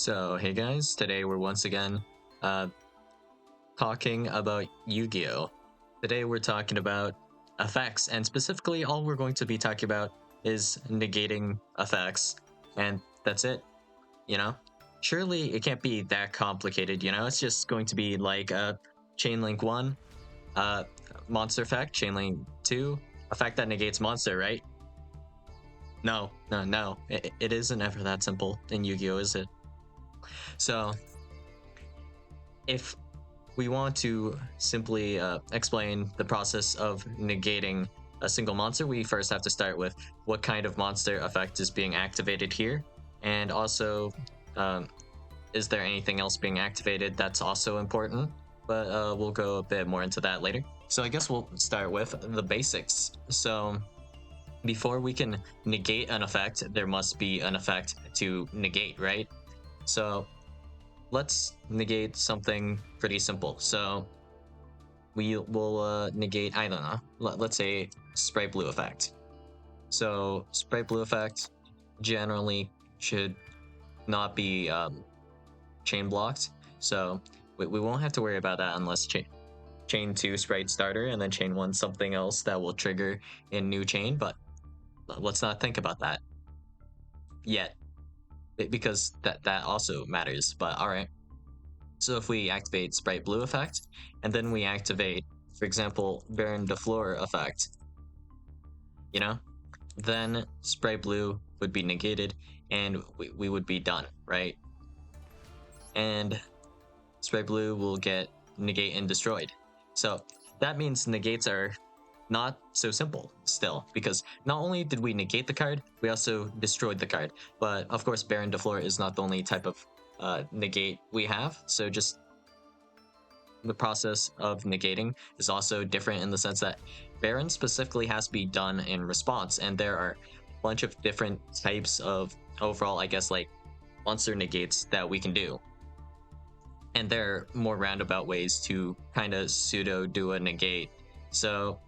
So, hey guys, today we're once again talking about Yu-Gi-Oh! Today we're talking about effects, and specifically all we're going to be talking about is negating effects, and that's it, you know? Surely it can't be that complicated, you know? It's just going to be like Chain Link 1, monster effect, Chain Link 2, effect that negates monster, right? No. It isn't ever that simple in Yu-Gi-Oh, is it? So, if we want to simply explain the process of negating a single monster, we first have to start with what kind of monster effect is being activated here, and also is there anything else being activated that's also important, but we'll go a bit more into that later. So I guess we'll start with the basics. So before we can negate an effect, there must be an effect to negate, right? So let's negate something pretty simple. So we will negate, I don't know, let's say Sprite Blue effect. So Sprite Blue effect generally should not be chain blocked. So we won't have to worry about that unless chain 2 Sprite starter and then chain 1 something else that will trigger in new chain. But let's not think about that yet, because that also matters. But all right. So if we activate Sprite Blue effect, and then we activate, for example, Baron de Fleur effect, you know, then Sprite Blue would be negated, and we would be done, right? And Sprite Blue will get negate and destroyed. So that means negates are not so simple still, because not only did we negate the card, we also destroyed the card. But of course, Baron de Fleur is not the only type of negate we have, so just the process of negating is also different in the sense that Baron specifically has to be done in response, and there are a bunch of different types of overall, I guess, like monster negates that we can do, and there are more roundabout ways to kind of pseudo do a negate. So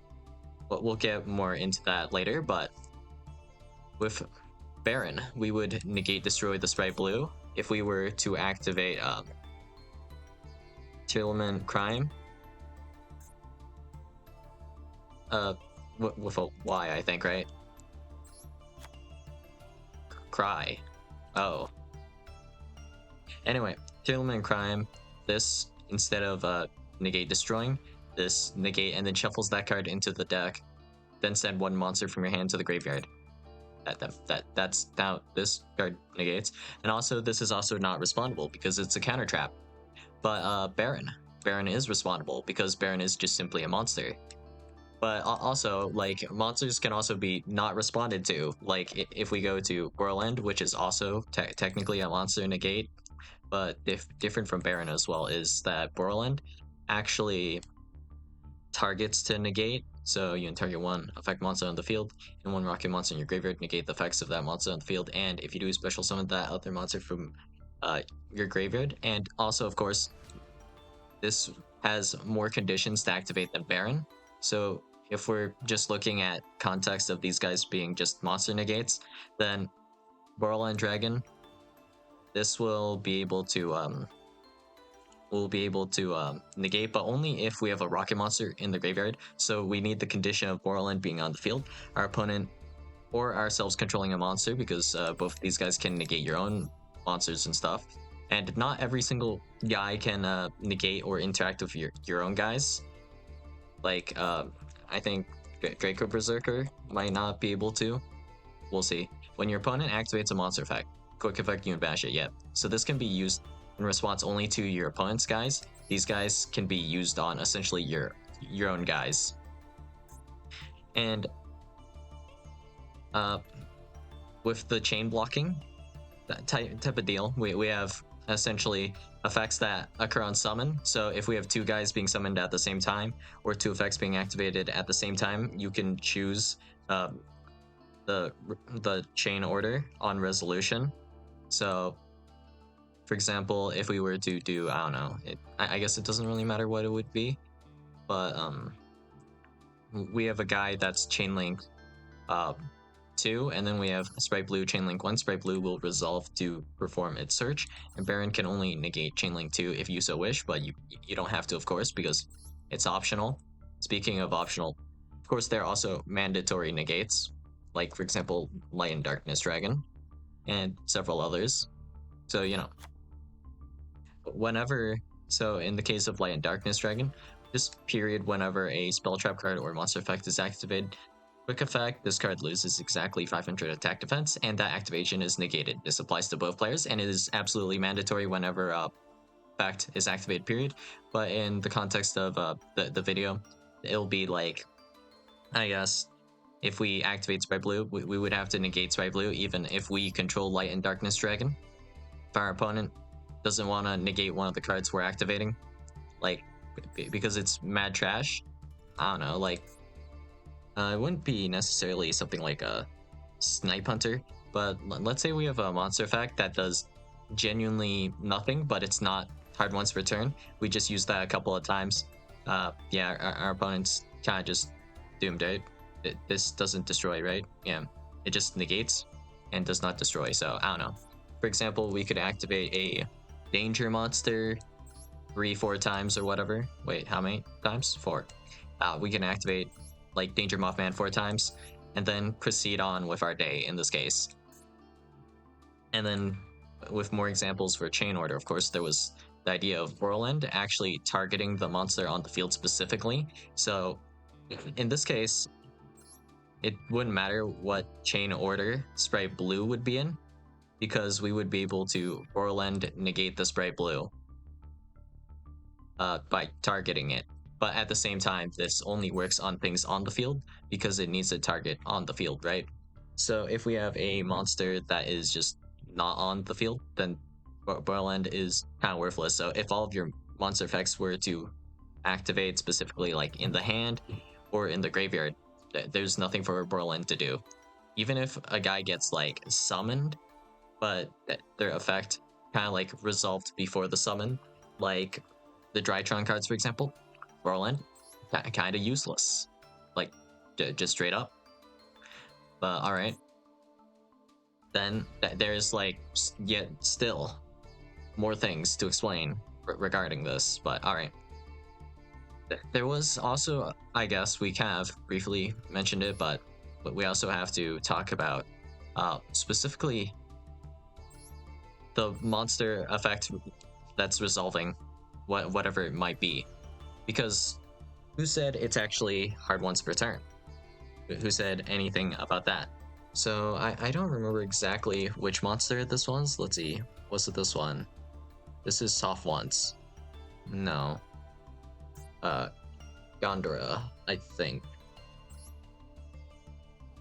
we'll get more into that later. But with Baron, we would negate destroy the Sprite Blue. If we were to activate Tillman Crime, with a Y, I think, right? Cry. Oh. Anyway, Tillman Crime, this, instead of negate destroying, this negate and then shuffles that card into the deck, then send one monster from your hand to the graveyard. That's now this card negates, and also this is also not respondable because it's a counter trap. But Baron is respondable because Baron is just simply a monster. But also, like, monsters can also be not responded to. Like if we go to Borland, which is also technically a monster negate, but different from Baron as well, is that Borland actually targets to negate. So you can target one effect monster on the field and one rocket monster in your graveyard, negate the effects of that monster on the field, and if you do special summon that other monster from your graveyard. And also, of course, this has more conditions to activate than Baron. So if we're just looking at context of these guys being just monster negates, then Borland Dragon, this will be able to negate, but only if we have a rocket monster in the graveyard. So we need the condition of Borland being on the field, our opponent or ourselves controlling a monster, because both of these guys can negate your own monsters and stuff. And not every single guy can negate or interact with your own guys. Like, I think Draco Berserker might not be able to. We'll see. When your opponent activates a monster effect, quick effect, you can bash it. Yep. So this can be used in response only to your opponent's guys. These guys can be used on essentially your own guys. And with the chain blocking, that type of deal, we have essentially effects that occur on summon. So if we have two guys being summoned at the same time, or two effects being activated at the same time, you can choose the chain order on resolution. So for example, if we were to do, I don't know, I guess it doesn't really matter what it would be, but we have a guy that's chain link 2, and then we have Sprite Blue, Chainlink 1. Sprite Blue will resolve to perform its search, and Baron can only negate Chainlink 2 if you so wish, but you don't have to, of course, because it's optional. Speaking of optional, of course, there are also mandatory negates, like, for example, Light and Darkness Dragon, and several others. So, you know, so in the case of Light and Darkness Dragon, this period whenever a spell trap card or monster effect is activated, quick effect, this card loses exactly 500 attack defense, and that activation is negated. This applies to both players, and it is absolutely mandatory whenever effect is activated, period. But in the context of the video, it'll be like, I guess, if we activate Sprite Blue, we would have to negate Sprite Blue even if we control Light and Darkness Dragon. If our opponent doesn't want to negate one of the cards we're activating, like, because it's mad trash, I don't know, like, it wouldn't be necessarily something like a Snipe Hunter, but let's say we have a monster effect that does genuinely nothing, but it's not hard once per turn. We just use that a couple of times. Yeah, our opponent's kind of just doomed, right? This doesn't destroy, right? Yeah, it just negates and does not destroy, so I don't know. For example, we could activate a danger monster 3-4 times or whatever. Wait, how many times? 4. We can activate like Danger Mothman 4 times and then proceed on with our day in this case. And then with more examples for chain order, of course, there was the idea of Borland actually targeting the monster on the field specifically. So in this case, it wouldn't matter what chain order Sprite Blue would be in, because we would be able to Borland negate the Sprite Blue by targeting it. But at the same time, this only works on things on the field because it needs to target on the field, right? So if we have a monster that is just not on the field, then Borland is kind of worthless. So if all of your monster effects were to activate specifically like in the hand or in the graveyard, there's nothing for Borland to do. Even if a guy gets like summoned, but their effect kind of like resolved before the summon, like the Drytron cards, for example, Borland, kind of useless, like just straight up. But all right, then there's like yet still more things to explain regarding this. But all right, there was also, I guess we kind of briefly mentioned it, but we also have to talk about specifically the monster effect that's resolving whatever it might be. Because who said it's actually hard once per turn? Who said anything about that? So I don't remember exactly which monster this was. Let's see. Was it this one? This is soft once. No. Gondora, I think.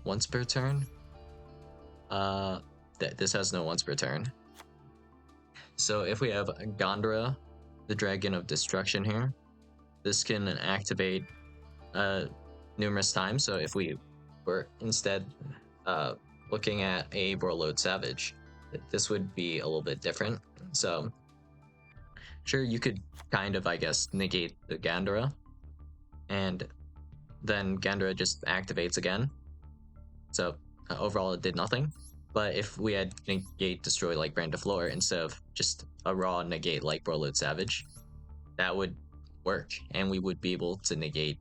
Once per turn? This has no once per turn. So if we have Gondora, the Dragon of Destruction here, this can activate numerous times. So if we were instead looking at a Borload Savage, this would be a little bit different. So sure, you could kind of, I guess, negate the Gandora, and then Gandora just activates again. So overall, it did nothing. But if we had negate destroy like Brand of Floor instead of just a raw negate like Borload Savage, that would work, and we would be able to negate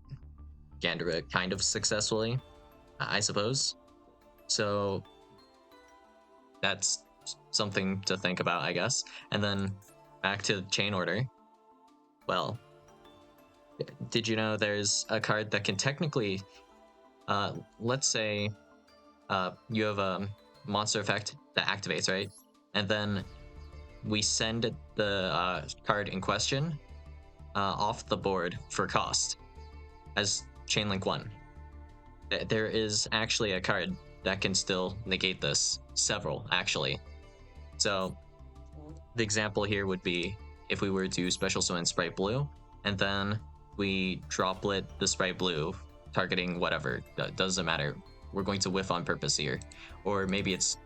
Gandora kind of successfully, I suppose. So that's something to think about, I guess. And then back to chain order. Well, did you know there's a card that can technically, let's say you have a monster effect that activates, right? And then we send the card in question off the board for cost as Chainlink 1. There is actually a card that can still negate this. Several, actually. So the example here would be if we were to special summon Sprite Blue, and then we droplet the Sprite Blue, targeting whatever, doesn't matter. We're going to whiff on purpose here. Or maybe it's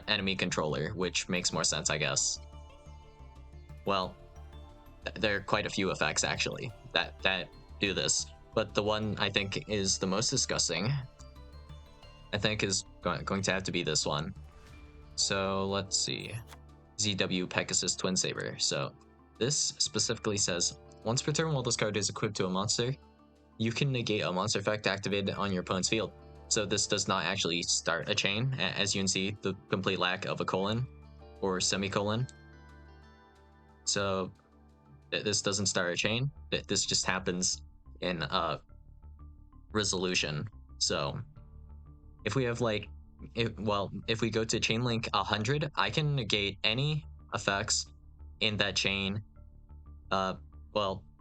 enemy controller, which makes more sense, I guess. Well, there are quite a few effects, actually, that do this. But the one I think is the most disgusting, I think, is going to have to be this one. So let's see. ZW Pegasus Twin Saber. So this specifically says, once per turn while this card is equipped to a monster, you can negate a monster effect activated on your opponent's field. So this does not actually start a chain, as you can see, the complete lack of a colon or semicolon. So this doesn't start a chain. This just happens in resolution. So if we have like, if we go to chain link 100, I can negate any effects in that chain,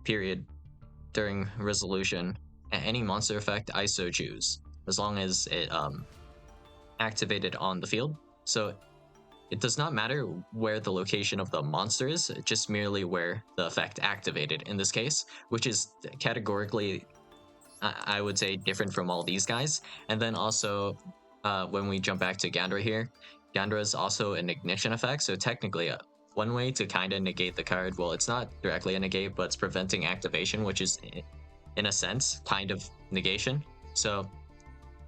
period, during resolution, any monster effect I so choose, as long as it activated on the field. So it does not matter where the location of the monster is, just merely where the effect activated in this case, which is categorically, I would say, different from all these guys. And then also, when we jump back to Gandra here, Gandra is also an ignition effect, so technically one way to kind of negate the card, well, it's not directly a negate, but it's preventing activation, which is, in a sense, kind of negation. So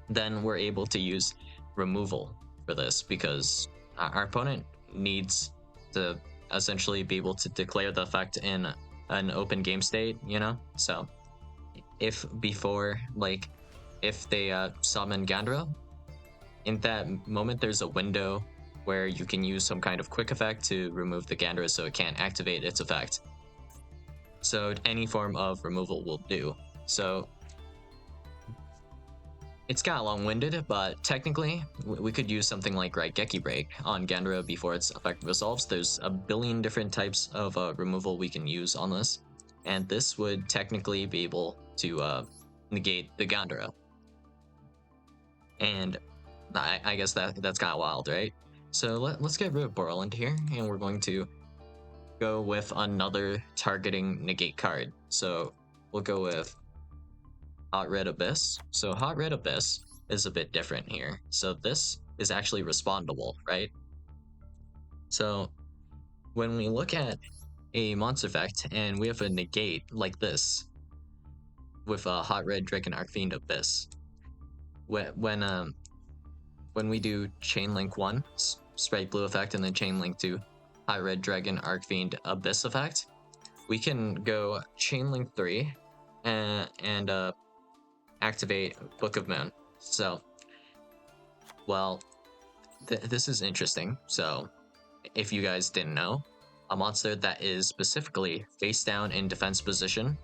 then we're able to use removal for this, because our opponent needs to essentially be able to declare the effect in an open game state, you know? So if before, like, if they summon Gandra, in that moment there's a window where you can use some kind of quick effect to remove the Gandra so it can't activate its effect. So any form of removal will do. So it's kind of long-winded, but technically we could use something like Raigeki Break on Gandra before its effect resolves. There's a billion different types of removal we can use on this, and this would technically be able to negate the Gandra. And I guess that's kind of wild, right? So let's get rid of Borland here, and we're going to go with another targeting negate card. So we'll go with Hot Red Abyss. So Hot Red Abyss is a bit different here. So this is actually respondable, right? So when we look at a monster effect and we have a negate like this with a Hot Red Dragon Arcfiend Abyss, when we do Chain Link 1 Sprite Blue effect and then Chain Link 2 Hot Red Dragon Arcfiend Abyss effect, we can go Chain Link 3 and activate Book of Moon. So, well, this is interesting. So, if you guys didn't know, a monster that is specifically face down in defense position,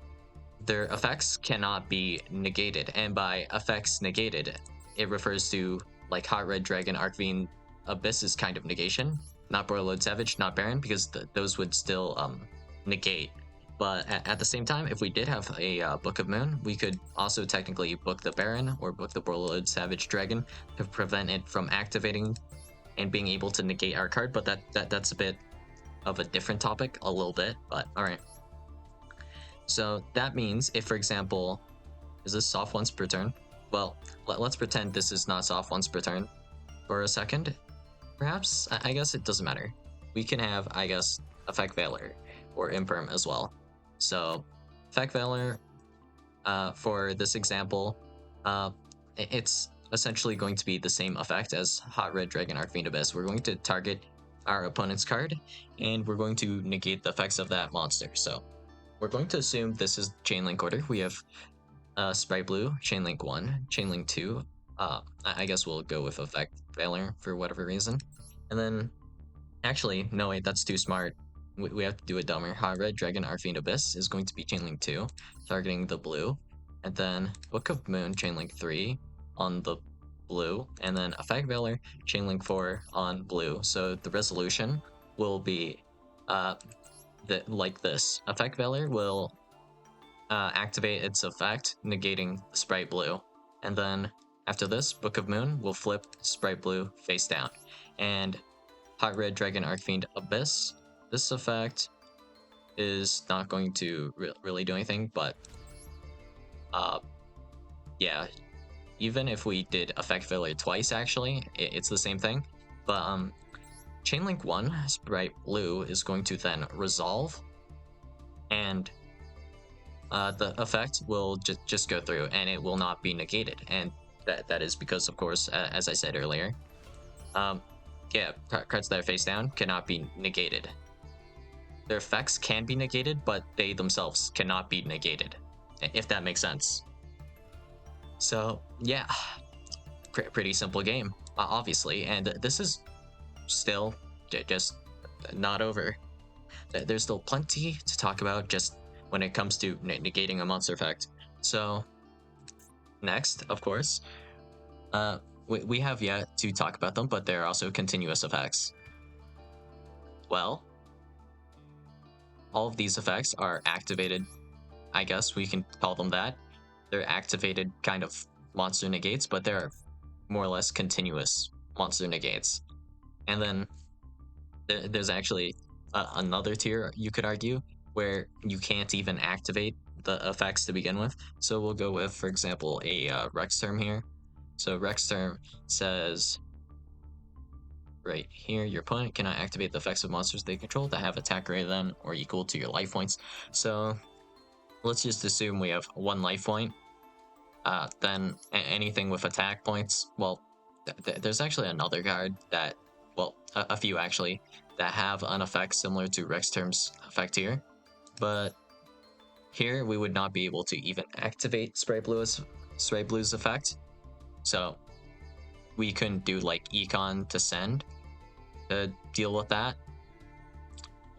their effects cannot be negated. And by effects negated, it refers to like Hot Red Dragon Arcfiend Abyss's kind of negation, not Borland Savage, not Baron, because those would still negate. But at the same time, if we did have a Book of Moon, we could also technically book the Baron or book the Borland Savage Dragon to prevent it from activating and being able to negate our card. But that's a bit of a different topic, a little bit, but all right. So that means if, for example, is this soft once per turn? Well, let's pretend this is not soft once per turn for a second. Perhaps, I guess it doesn't matter. We can have, I guess, Effect Valor or Imperm as well. So Effect Valor, for this example, it's essentially going to be the same effect as Hot Red Dragon Arcfiend Abyss. We're going to target our opponent's card, and we're going to negate the effects of that monster. So we're going to assume this is Chain Link order. We have Sprite Blue, Chain Link 1, Chain Link 2. I guess we'll go with Effect Valor for whatever reason. And then, actually, no wait, that's too smart. We have to do it dumber. Hot Red Dragon Arcfiend Abyss is going to be Chain Link 2, targeting the blue. And then Book of Moon, Chain Link 3 on the blue. And then Effect Valor, Chain Link 4 on blue. So the resolution will be like this. Effect Valor will activate its effect, negating Sprite Blue. And then after this, Book of Moon will flip Sprite Blue face down. And Hot Red Dragon Arcfiend Abyss, this effect is not going to really do anything, but yeah, even if we did Effect Valor twice, actually, it's the same thing. But Chain Link 1, Sprite Blue, is going to then resolve, and the effect will just go through, and it will not be negated. And That is because, of course, as I said earlier, yeah, cards that are face down cannot be negated. Their effects can be negated, but they themselves cannot be negated, if that makes sense. So yeah, pretty simple game, obviously, and this is still just not over. There's still plenty to talk about just when it comes to negating a monster effect. So next, of course, we have yet to talk about them, but there are also continuous effects. Well, all of these effects are activated, I guess we can call them that. They're activated kind of monster negates, but they're more or less continuous monster negates. And then there's actually another tier, you could argue, where you can't even activate the effects to begin with. So we'll go with, for example, a Rex term here. So Rex term says right here, your opponent cannot activate the effects of monsters they control that have attack greater than or equal to your life points. So let's just assume we have 1 life point. Then anything with attack points, well, there's actually another card that, well, a few actually, that have an effect similar to Rex Term's effect here. But here we would not be able to even activate Spray Blue's effect. So we couldn't do like Econ to send to deal with that.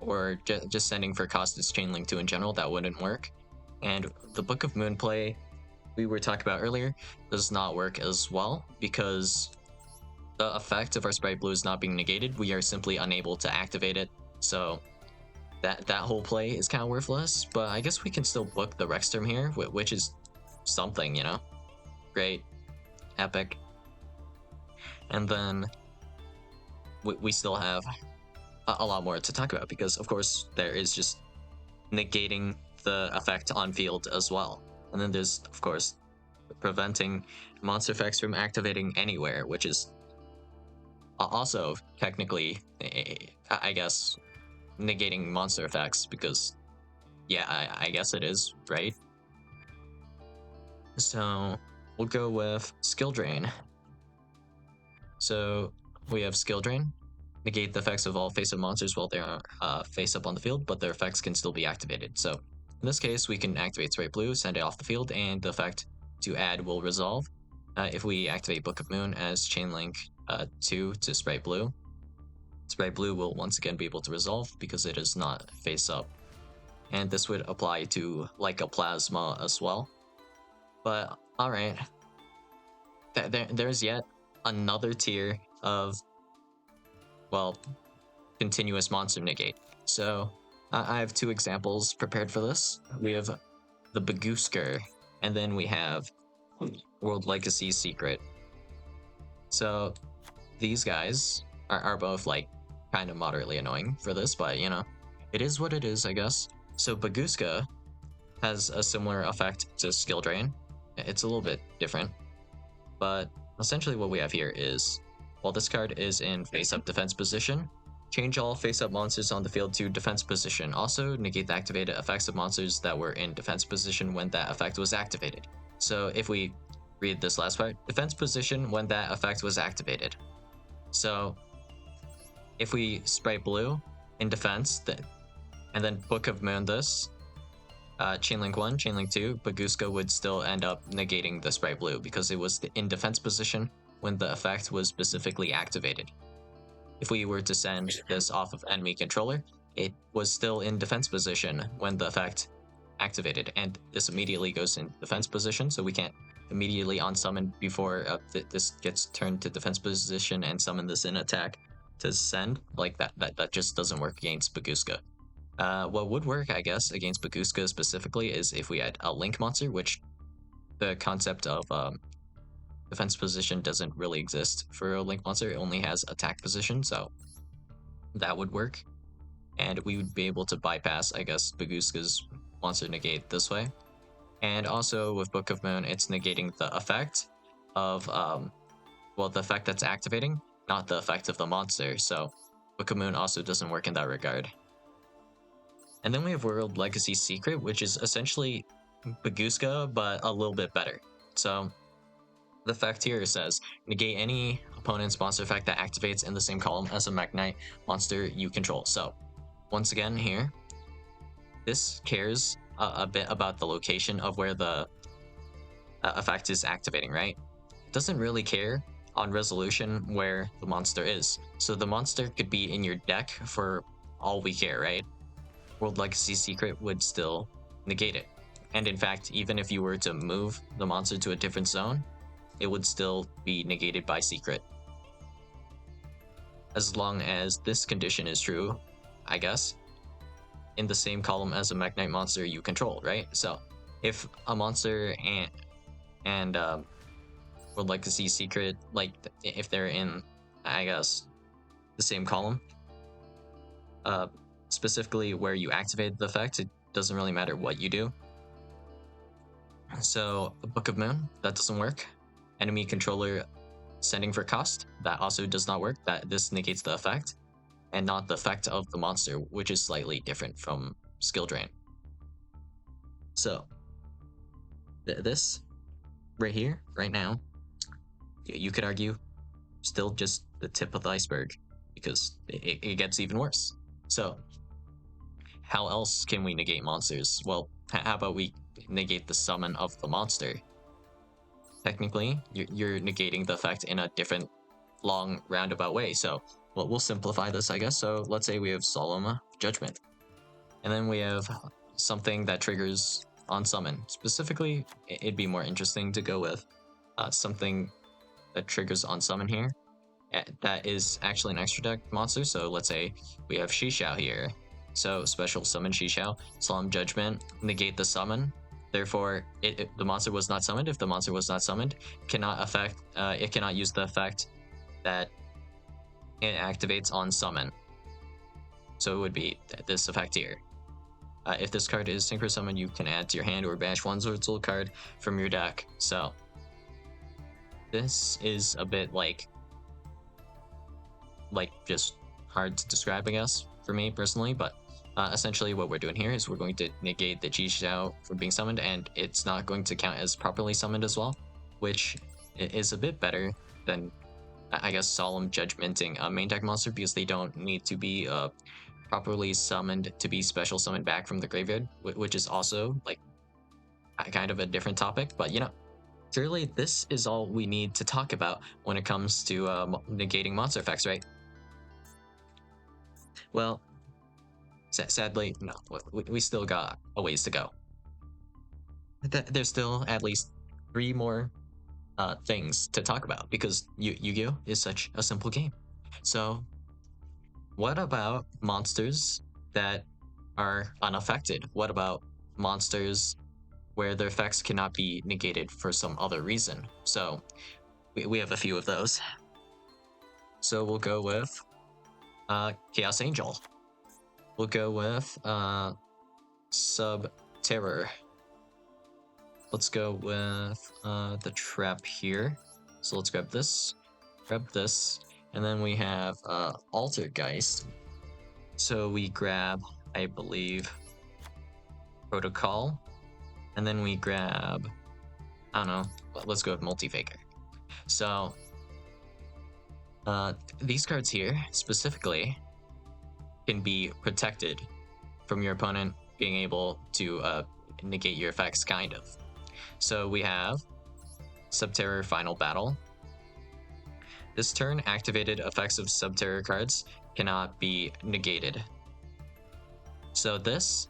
Or just sending for Costas Chainlink 2 in general, that wouldn't work. And the Book of Moonplay we were talking about earlier does not work as well because the effect of our Sprite Blue is not being negated. We are simply unable to activate it. So that whole play is kind of worthless, but I guess we can still book the Rex term here, which is something, you know? Great. Epic. And then we still have a lot more to talk about because, of course, there is just negating the effect on field as well. And then there's, of course, preventing monster effects from activating anywhere, which is also technically, I guess, negating monster effects because, yeah, I guess it is, right? So we'll go with Skill Drain. So we have Skill Drain. Negate the effects of all face-up monsters while they are face-up on the field, but their effects can still be activated. So in this case, we can activate Sprite Blue, send it off the field, and the effect to add will resolve. If we activate Book of Moon as Chainlink 2 to Sprite Blue, Sprite Blue will once again be able to resolve because it is not face-up. And this would apply to like a Plasma as well. But alright, there's yet another tier of, well, continuous monster negate. So I have 2 examples prepared for this. We have the Bagoosker, and then we have World Legacy Secret. So these guys are both like kind of moderately annoying for this, but you know, it is what it is, I guess. So Bagooska has a similar effect to Skill Drain. It's a little bit different, but essentially what we have here is, while this card is in face-up defense position, change all face-up monsters on the field to defense position. Also, negate the activated effects of monsters that were in defense position when that effect was activated. So if we read this last part, defense position when that effect was activated. So if we Sprite Blue in defense, and then Book of Moon this, Chainlink 1, Chainlink 2, Bagooska would still end up negating the Sprite Blue because it was in defense position when the effect was specifically activated. If we were to send this off of enemy controller, it was still in defense position when the effect activated, and this immediately goes in defense position, so we can't immediately unsummon before this gets turned to defense position and summon this in attack to send. Like that just doesn't work against Bagooska. What would work, I guess, against Bagooska specifically is if we had a Link monster, which the concept of defense position doesn't really exist for a Link monster. It only has attack position, so that would work. And we would be able to bypass, I guess, Bagooska's monster negate this way. And also with Book of Moon, it's negating the effect of, well, the effect that's activating, not the effect of the monster. So Book of Moon also doesn't work in that regard. And then we have World Legacy Secret, which is essentially Bagooska, but a little bit better. So The effect here says negate any opponent's monster effect that activates in the same column as a Mekk-Knight monster you control. So once again here, this cares a bit about the location of where the effect is activating, right? It doesn't really care on resolution where the monster is. So the monster could be in your deck for all we care, right? World Legacy Secret would still negate it. And in fact, even if you were to move the monster to a different zone, it would still be negated by Secret. As long as this condition is true, I guess, in the same column as a Mekk-Knight monster you control, right? So if a monster and World Legacy Secret, like if they're in, I guess, the same column, specifically where you activate the effect, it doesn't really matter what you do. So Book of Moon, that doesn't work. Enemy controller sending for cost, that also does not work. That this negates the effect and not the effect of the monster, which is slightly different from skill drain. So this right here, right now, you could argue still just the tip of the iceberg, because it gets even worse. So how else can we negate monsters? Well, how about we negate the summon of the monster? Technically, you're negating the effect in a different long roundabout way. So well, we'll simplify this, I guess. So let's say we have Solemn Judgment, and then we have something that triggers on summon. Specifically, it'd be more interesting to go with something that triggers on summon here. That is actually an extra deck monster. So let's say we have Shishao here. So special summon Shishao, Solemn Judgment, negate the summon. Therefore, the monster was not summoned. If the monster was not summoned, it cannot use the effect that it activates on summon. So it would be this effect here. If this card is synchro summon, you can add to your hand or banish one Sword Soul card from your deck. So this is a bit like just hard to describe, I guess, for me personally, but essentially what we're doing here is we're going to negate the Jishao from being summoned, and it's not going to count as properly summoned as well, which is a bit better than, I guess, Solemn Judgmenting a main deck monster, because they don't need to be properly summoned to be special summoned back from the graveyard, which is also like kind of a different topic. But you know, clearly this is all we need to talk about when it comes to negating monster effects, right? Well, sadly, no. We still got a ways to go. There's still at least 3 more things to talk about, because Yu-Gi-Oh is such a simple game. So what about monsters that are unaffected? What about monsters where their effects cannot be negated for some other reason? So we have a few of those. So we'll go with Chaos Angel. We'll go with Sub-Terror. Let's go with the trap here. So let's grab this, and then we have Altergeist. So we grab, I believe, Protocol, and then we grab, I don't know, let's go with Multifaker. So these cards here specifically can be protected from your opponent being able to negate your effects, kind of. So we have Subterror Final Battle. This turn, activated effects of Subterror cards cannot be negated. So this,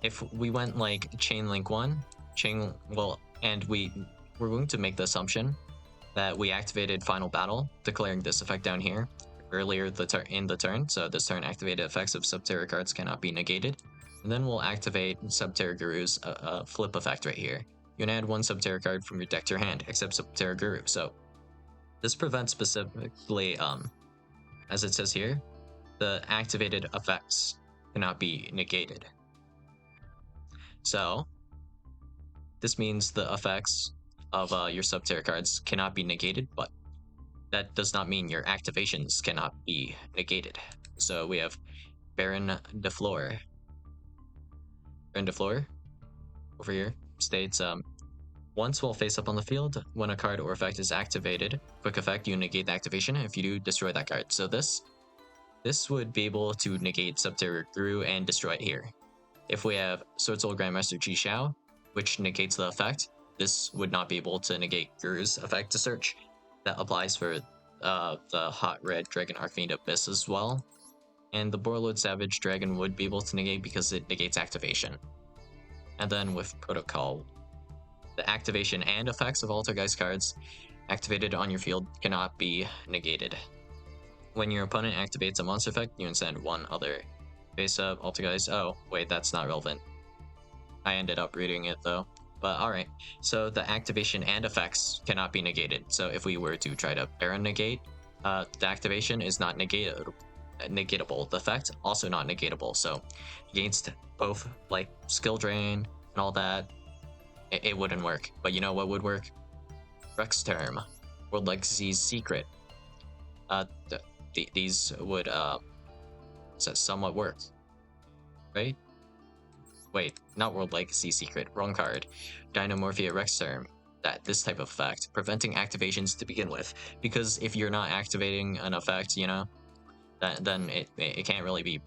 if we went like Chain Link 1, and we're going to make the assumption that we activated Final Battle, declaring this effect down here earlier in the turn. So this turn, activated effects of Subterror cards cannot be negated. And then we'll activate Subterror Guru's flip effect right here. You can add 1 Subterror card from your deck to your hand, except Subterror Guru. So this prevents specifically, as it says here, the activated effects cannot be negated. So this means the effects of your Subterror cards cannot be negated, but that does not mean your activations cannot be negated. So we have Baron de Fleur. Baron de Fleur over here states Once while face up on the field, when a card or effect is activated, quick effect, you negate the activation. If you do, destroy that card. So this would be able to negate Subterror Guru and destroy it here. If we have Sword Soul Grandmaster Chi, which negates the effect, this would not be able to negate Guru's effect to search. That applies for the Hot Red Dragon Arcfiend Abyss as well. And the Borland Savage Dragon would be able to negate because it negates activation. And then with Protocol, the activation and effects of Altergeist cards activated on your field cannot be negated. When your opponent activates a monster effect, you can send one other face up Altergeist. Oh, wait, that's not relevant. I ended up reading it though. But alright, so the activation and effects cannot be negated. So if we were to try to Baron negate, the activation is not negatable. The effect also not negatable. So against both like skill drain and all that, it wouldn't work. But you know what would work? Rex Term, World Legacy's Secret. These would somewhat work, right? Wait, not World Legacy Secret, wrong card. Dynamorphia Rex Term. This type of effect, preventing activations to begin with. Because if you're not activating an effect, you know, then it can't really be,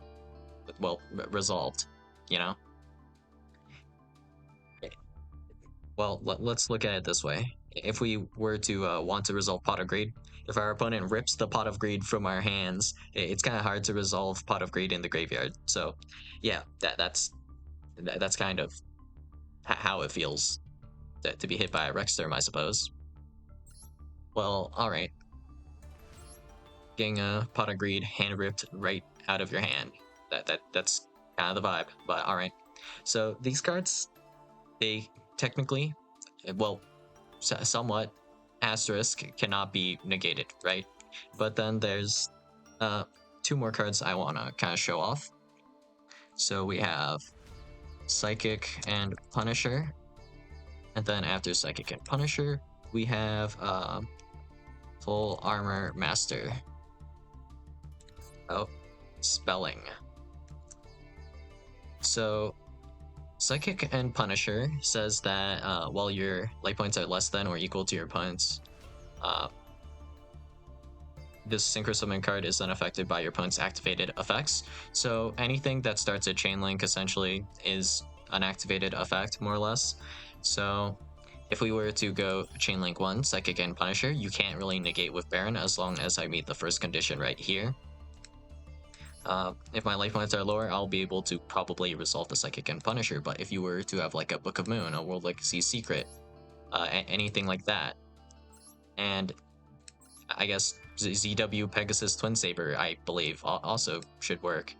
well, resolved, you know? Well, let's look at it this way. If we were to want to resolve Pot of Greed, if our opponent rips the Pot of Greed from our hands, it's kind of hard to resolve Pot of Greed in the graveyard. So, yeah, that's kind of how it feels to be hit by a Rexterm, I suppose. Well, alright. Getting a Pot of Greed hand ripped right out of your hand. That's kind of the vibe, but alright. So these cards, they technically, well, somewhat, asterisk cannot be negated, right? But then there's two more cards I want to kind of show off. So we have Psychic and Punisher. And then after Psychic and Punisher, we have Full Armor Master. Oh, spelling. So Psychic and Punisher says that while your life points are less than or equal to your opponent's, this Synchro Summon card is unaffected by your opponent's activated effects. So anything that starts a chain link essentially is an activated effect, more or less. So if we were to go chain link 1, Psychic and Punisher, you can't really negate with Baron as long as I meet the first condition right here. If my life points are lower, I'll be able to probably resolve the Psychic and Punisher, but if you were to have like a Book of Moon, a World Legacy Secret, anything like that, and I guess ZW Pegasus Twin Saber, I believe, also should work,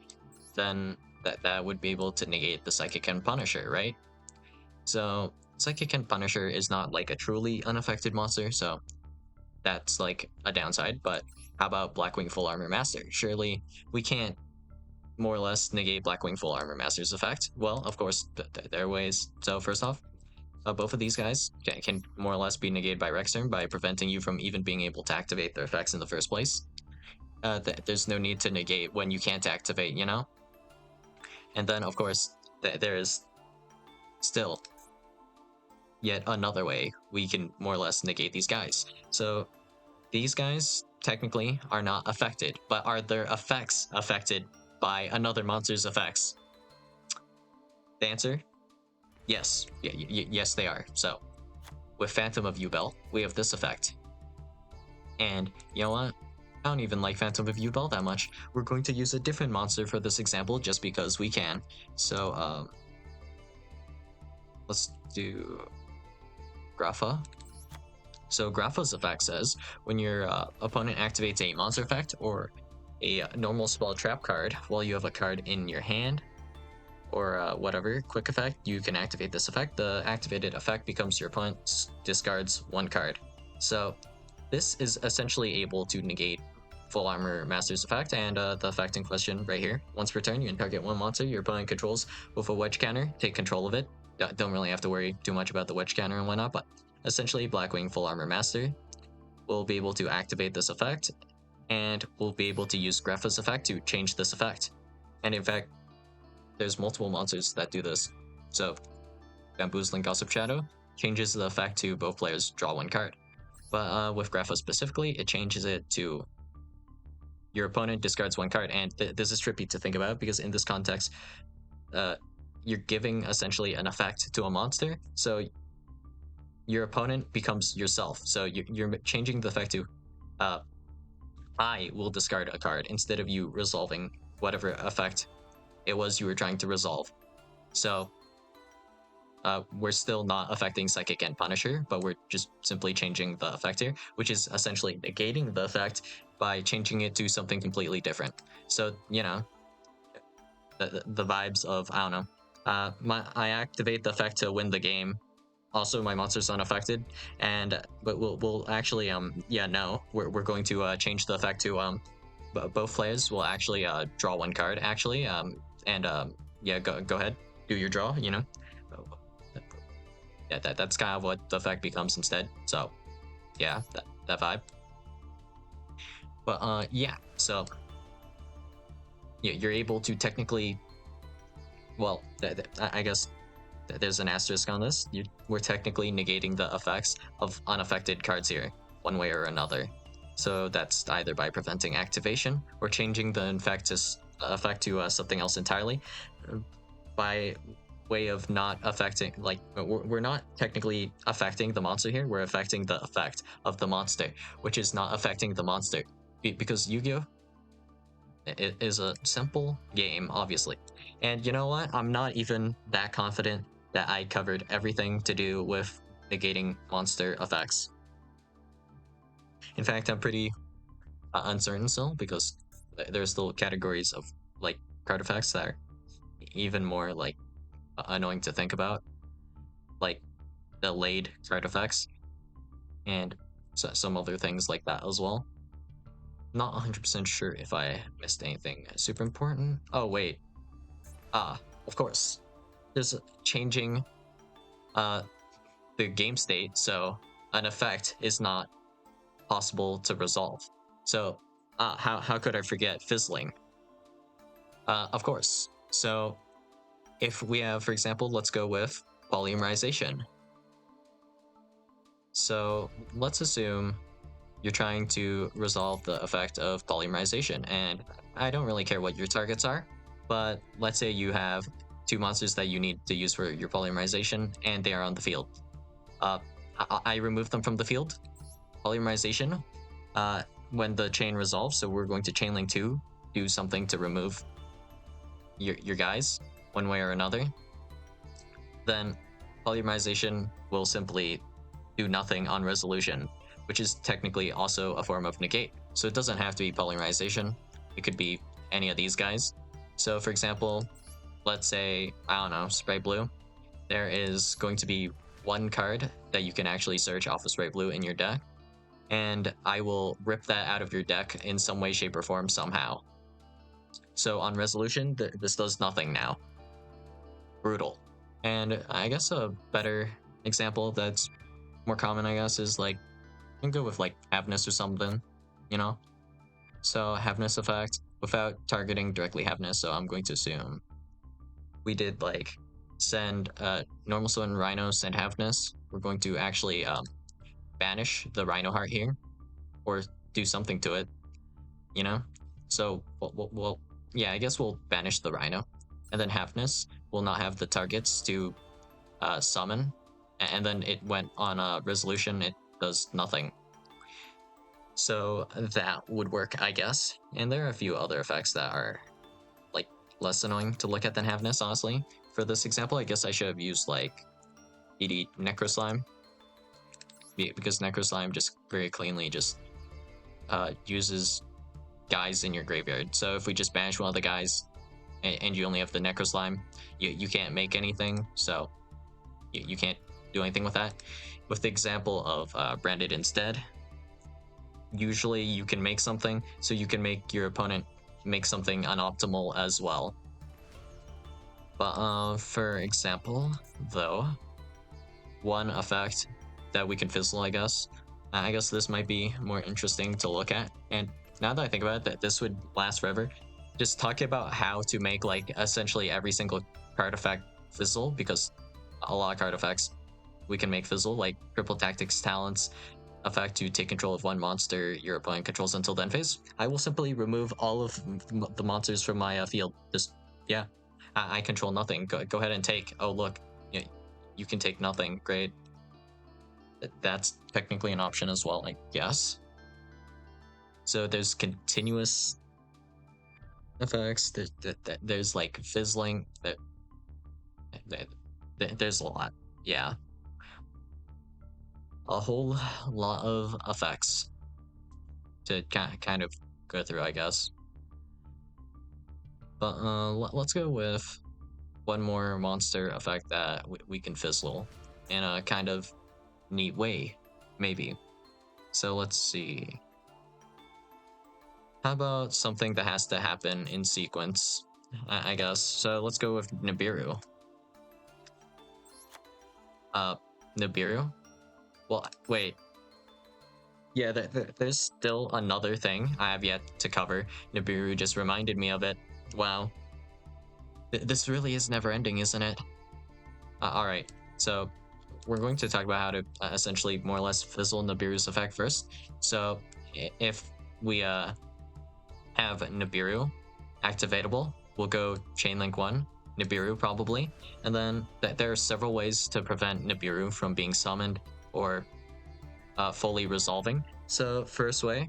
then that would be able to negate the Psychic and Punisher, right? So Psychic and Punisher is not like a truly unaffected monster, so that's like a downside, but how about Blackwing Full Armor Master? Surely we can't more or less negate Blackwing Full Armor Master's effect? Well, of course, there are ways. So first off, both of these guys can more or less be negated by Rexterm by preventing you from even being able to activate their effects in the first place. There's no need to negate when you can't activate, you know? And then, of course, there is still yet another way we can more or less negate these guys. So these guys technically are not affected, but are their effects affected by another monster's effects? The answer? Yes. Yes, they are. So with Phantom of Yubel, we have this effect. And you know what? I don't even like Phantom of Yubel that much. We're going to use a different monster for this example just because we can. So let's do Grapha. So Grapha's effect says, when your opponent activates a monster effect or a normal spell trap card while you have a card in your hand, or whatever quick effect, you can activate this effect. The activated effect becomes your opponent discards one card. So this is essentially able to negate Full Armor Master's effect, and the effect in question right here. Once per turn, you can target one monster your opponent controls with a wedge counter, take control of it. Don't really have to worry too much about the wedge counter and whatnot, but essentially Blackwing Full Armor Master will be able to activate this effect, and we'll be able to use Graphos effect to change this effect. And in fact, there's multiple monsters that do this. So Bamboozling Gossip Shadow, changes the effect to both players draw one card. But with Graphos specifically, it changes it to your opponent discards one card. And this is trippy to think about because in this context, you're giving essentially an effect to a monster. So your opponent becomes yourself. So you're changing the effect to I will discard a card instead of you resolving whatever effect it was you were trying to resolve. So we're still not affecting Psychic and Punisher, but we're just simply changing the effect here, which is essentially negating the effect by changing it to something completely different. So, you know, the vibes of, I don't know, I activate the effect to win the game. Also, my monster's unaffected, but we'll actually we're going to change the effect to both players will actually draw one card actually, go ahead, do your draw, you know. Yeah, that's kind of what the effect becomes instead. So yeah, that vibe. But yeah, so yeah, you're able to technically, well, I guess there's an asterisk on this. We're technically negating the effects of unaffected cards here, one way or another. So that's either by preventing activation or changing the effect to something else entirely. By way of not affecting, like, we're not technically affecting the monster here. We're affecting the effect of the monster, which is not affecting the monster, because Yu-Gi-Oh! It is a simple game, obviously. And you know what? I'm not even that confident that I covered everything to do with negating monster effects. In fact, I'm pretty uncertain still, because there's still categories of like card effects that are even more like annoying to think about, like delayed card effects and some other things like that as well. Not 100% sure if I missed anything super important. Oh wait, of course, there's changing the game state, so an effect is not possible to resolve. So how could I forget fizzling? Of course. So if we have, for example, let's go with polymerization. So let's assume you're trying to resolve the effect of polymerization, and I don't really care what your targets are, but let's say you have two monsters that you need to use for your polymerization, and they are on the field. I remove them from the field. Polymerization, when the chain resolves, so we're going to chain link 2, do something to remove your guys one way or another. Then polymerization will simply do nothing on resolution, which is technically also a form of negate. So it doesn't have to be polymerization. It could be any of these guys. So for example, let's say, I don't know, Spray Blue. There is going to be one card that you can actually search off of Spray Blue in your deck, and I will rip that out of your deck in some way, shape, or form somehow. So on resolution, this does nothing now. Brutal. And I guess a better example that's more common, I guess, is like, you can go with like Haveness or something, you know? So Haveness effect without targeting directly Haveness, so I'm going to assume we did like send Normal Summon Rhino, send Haveness. We're going to actually banish the Rhino Heart here, or do something to it, you know? So we'll yeah, I guess we'll banish the Rhino, and then Haveness will not have the targets to summon, and then it went on resolution, it does nothing. So that would work, I guess. And there are a few other effects that are like less annoying to look at than Haveness, honestly. For this example, I guess I should have used like ED Necro Slime, because Necro Slime just very cleanly just uses guys in your graveyard. So if we just banish one of the guys and you only have the Necro Slime, you can't make anything, so you can't do anything with that. With the example of Branded instead, usually you can make something, so you can make your opponent make something unoptimal as well. But for example, though, one effect that we can fizzle, I guess this might be more interesting to look at. And now that I think about it, that this would last forever. Just talking about how to make like essentially every single card effect fizzle, because a lot of card effects we can make fizzle, like Triple Tactics Talents effect to take control of one monster your opponent controls until end phase. I will simply remove all of the monsters from my field. Just, yeah, I control nothing. Go ahead and take. Oh, look, you can take nothing. Great. That's technically an option as well, I guess. So there's continuous effects. There's like fizzling. There's a lot. Yeah. A whole lot of effects to kind of go through, I guess. But let's go with one more monster effect that we can fizzle in a kind of neat way, maybe. So let's see. How about something that has to happen in sequence, I guess. So let's go with Nibiru. Nibiru? Well, wait. Yeah, there's still another thing I have yet to cover. Nibiru just reminded me of it. Wow. This really is never ending, isn't it? Alright, so we're going to talk about how to essentially more or less fizzle Nibiru's effect first. So if we have Nibiru activatable, we'll go Chainlink 1, Nibiru probably, and then there are several ways to prevent Nibiru from being summoned or fully resolving. So first way,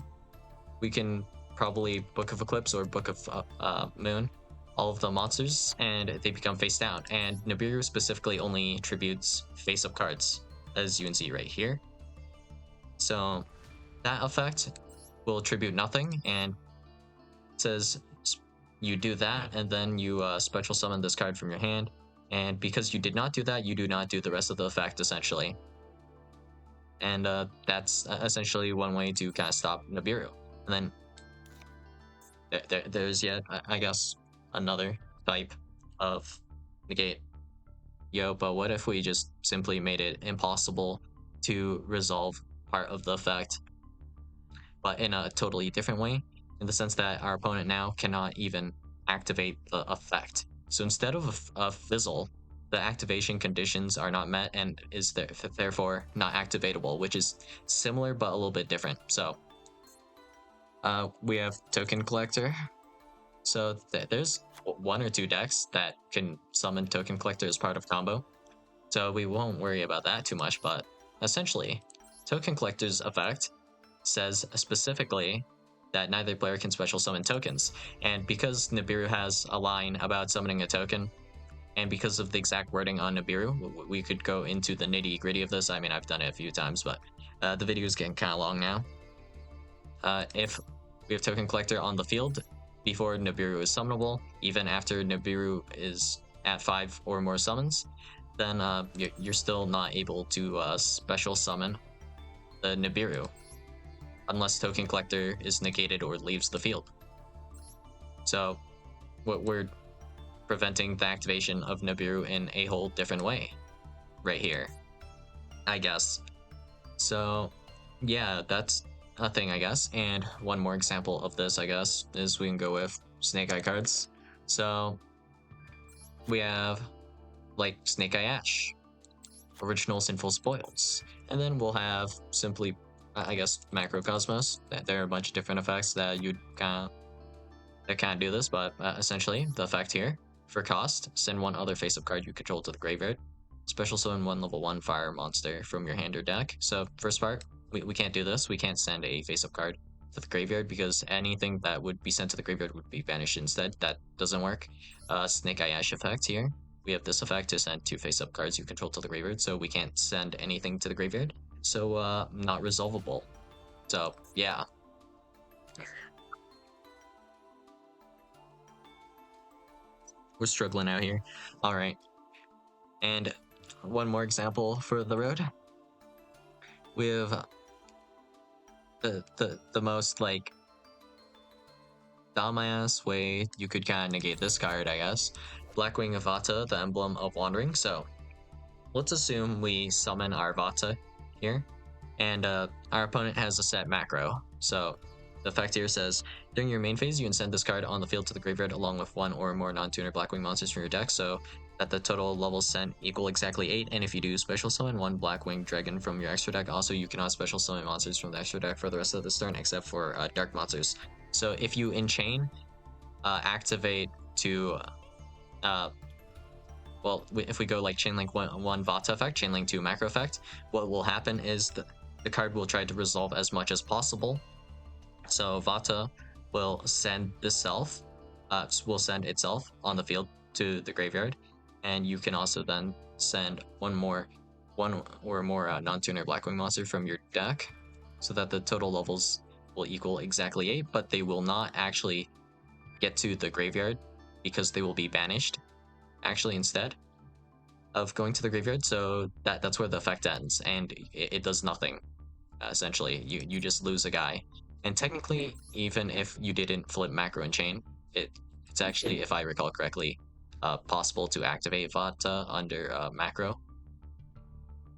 we can probably Book of Eclipse or Book of Moon all of the monsters and they become face down, and Nibiru specifically only tributes face up cards, as you can see right here. So that effect will tribute nothing, and it says you do that and then you special summon this card from your hand, and because you did not do that, you do not do the rest of the effect essentially. And that's essentially one way to kind of stop Nibiru. And then there's yet, I guess, another type of negate. But what if we just simply made it impossible to resolve part of the effect, but in a totally different way, in the sense that our opponent now cannot even activate the effect. So instead of a fizzle, the activation conditions are not met and is therefore not activatable, which is similar but a little bit different. So we have Token Collector. So there's one or two decks that can summon Token Collector as part of combo. So we won't worry about that too much, but essentially, Token Collector's effect says specifically that neither player can special summon tokens. And because Nibiru has a line about summoning a token, and because of the exact wording on Nibiru, we could go into the nitty-gritty of this. I mean, I've done it a few times, but the video is getting kind of long now. If we have Token Collector on the field before Nibiru is summonable, even after Nibiru is at 5 or more summons, then you're still not able to special summon the Nibiru unless Token Collector is negated or leaves the field. So we're preventing the activation of Nibiru in a whole different way right here, I guess. So yeah, that's a thing, I guess. And one more example of this, I guess, is we can go with Snake Eye cards. So we have like Snake Eye Ash, Original Sinful Spoils, and then we'll have simply, I guess, Macrocosmos. There are a bunch of different effects that you kind of do this, but essentially the effect here, for cost, send one other face-up card you control to the graveyard. Special summon one level 1 fire monster from your hand or deck. So first part, we can't do this. We can't send a face-up card to the graveyard because anything that would be sent to the graveyard would be banished instead. That doesn't work. Snake Eye Ash effect here. We have this effect to send 2 face-up cards you control to the graveyard, so we can't send anything to the graveyard. So not resolvable. So yeah. We're struggling out here. Alright. And one more example for the road. We have the most like dumbass way you could kind of negate this card, I guess. Blackwing Vata, the Emblem of Wandering. So let's assume we summon our Vata here, and our opponent has a set macro. So the effect here says, during your main phase, you can send this card on the field to the graveyard along with one or more non-tuner Blackwing monsters from your deck, so that the total levels sent equal exactly 8. And if you do special summon one Blackwing Dragon from your extra deck, also you cannot special summon monsters from the extra deck for the rest of this turn, except for dark monsters. So if you enchain, activate to, well, if we go like chain link one Vata effect, chain link 2 macro effect, what will happen is the card will try to resolve as much as possible. So Vata will send itself on the field to the graveyard, and you can also then send one or more non-tuner Blackwing monster from your deck, so that the total levels will equal exactly 8, but they will not actually get to the graveyard because they will be banished actually instead of going to the graveyard. So that's where the effect ends, and it does nothing. Essentially, you just lose a guy. And technically, even if you didn't flip macro and chain, it's actually, if I recall correctly, possible to activate Vata under macro.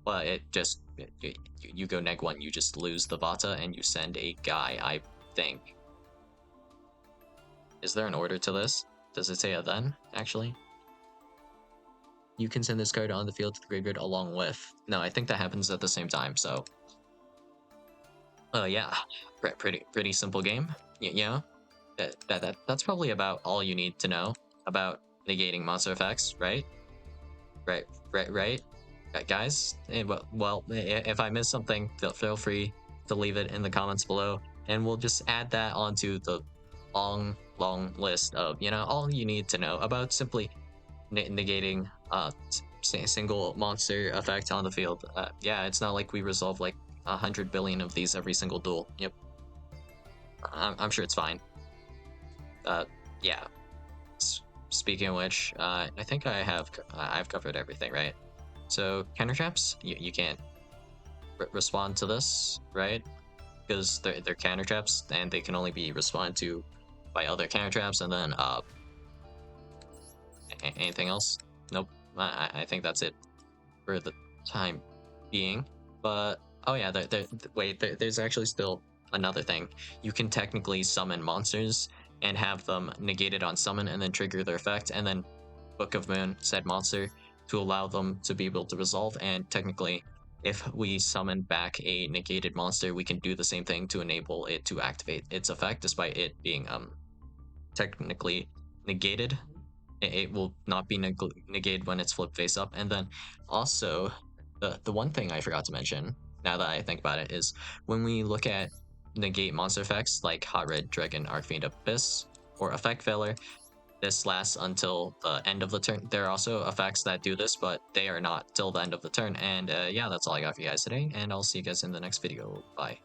But it just, you go neg 1, you just lose the Vata and you send a guy, I think. Is there an order to this? Does it say a then, actually? You can send this card on the field to the graveyard along with... No, I think that happens at the same time, so... yeah, pretty simple game. You know, that's probably about all you need to know about negating monster effects, right? Right, guys. Well, if I missed something, feel free to leave it in the comments below, and we'll just add that onto the long list of, you know, all you need to know about simply negating single monster effect on the field. Yeah, it's not like we resolve like 100 billion of these every single duel. Yep. I'm sure it's fine. Yeah. Speaking of which, I think I've covered everything, right? So counter traps, you can't respond to this, right? Because they're counter traps, and they can only be responded to by other counter traps. And then anything else? Nope. I think that's it for the time being. But oh yeah, there's actually still another thing. You can technically summon monsters and have them negated on summon, and then trigger their effect, and then Book of Moon said monster to allow them to be able to resolve. And technically, if we summon back a negated monster, we can do the same thing to enable it to activate its effect, despite it being technically negated. It will not be negated when it's flipped face up. And then also, the one thing I forgot to mention, now that I think about it, is when we look at negate monster effects like Hot Red Dragon Arcfiend Abyss or Effect Failure, this lasts until the end of the turn. There are also effects that do this, but they are not till the end of the turn. And yeah, that's all I got for you guys today, and I'll see you guys in the next video. Bye.